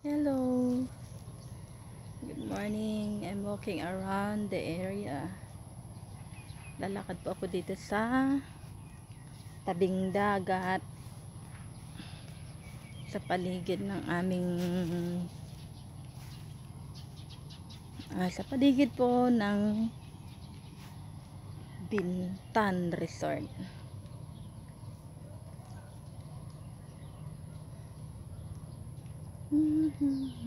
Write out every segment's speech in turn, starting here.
Hello, good morning. I'm walking around the area. Lalakad po ako dito sa tabing dagat, sa paligid ng aming sa paligid po ng Bintan Resort.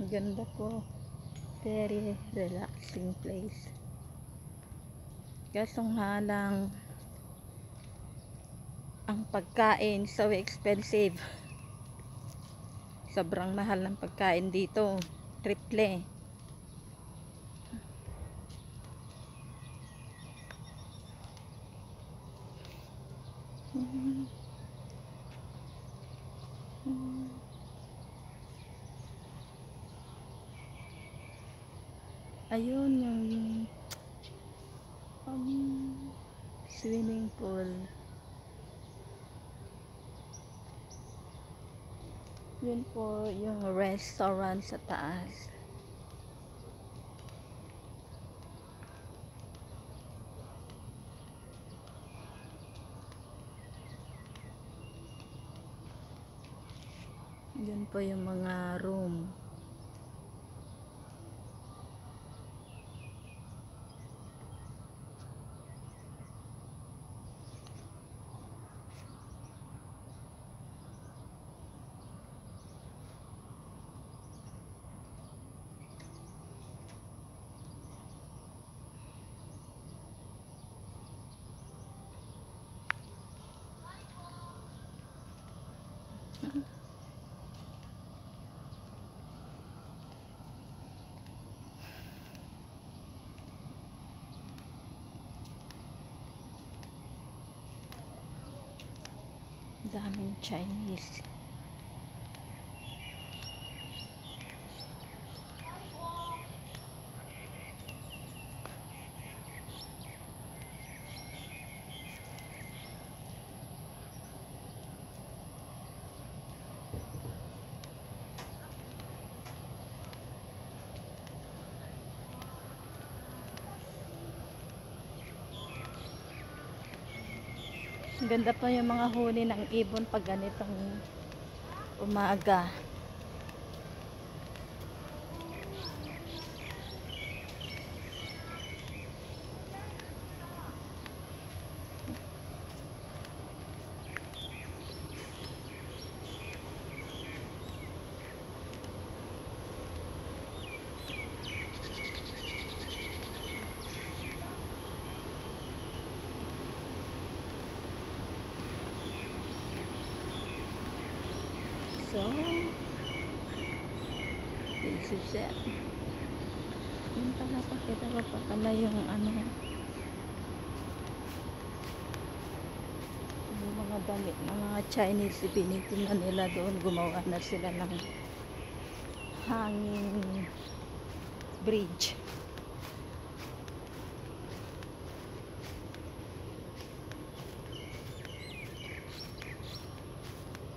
Ganda po, very relaxing place. Kaso nga lang, ang pagkain so expensive. Sobrang mahal ng pagkain dito, triple. Ayun yung swimming pool. Yun po yung restaurant sa taas. Yun po yung mga room. Daming Chinese. Ganda pa yung mga huni ng ibon pag ganitong umaga. So, this is it. Yung pala, pakita ko pa pala yung yung mga damit ng mga Chinese, pinitin na nila doon. Gumawa na sila ng hanging bridge.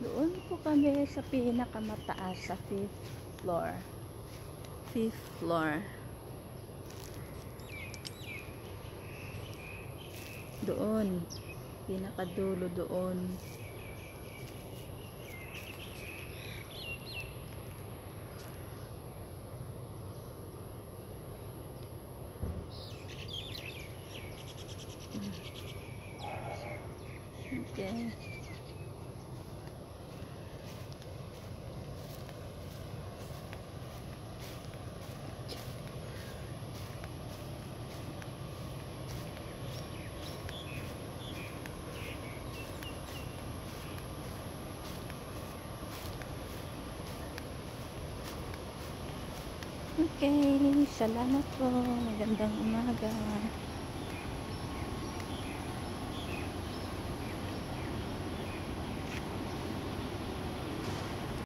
Doon po kami sa pinakamataas, sa 5th floor. 5th floor. Doon. Pinakadulo doon. Okay. Okay, salamat po. Magandang umaga.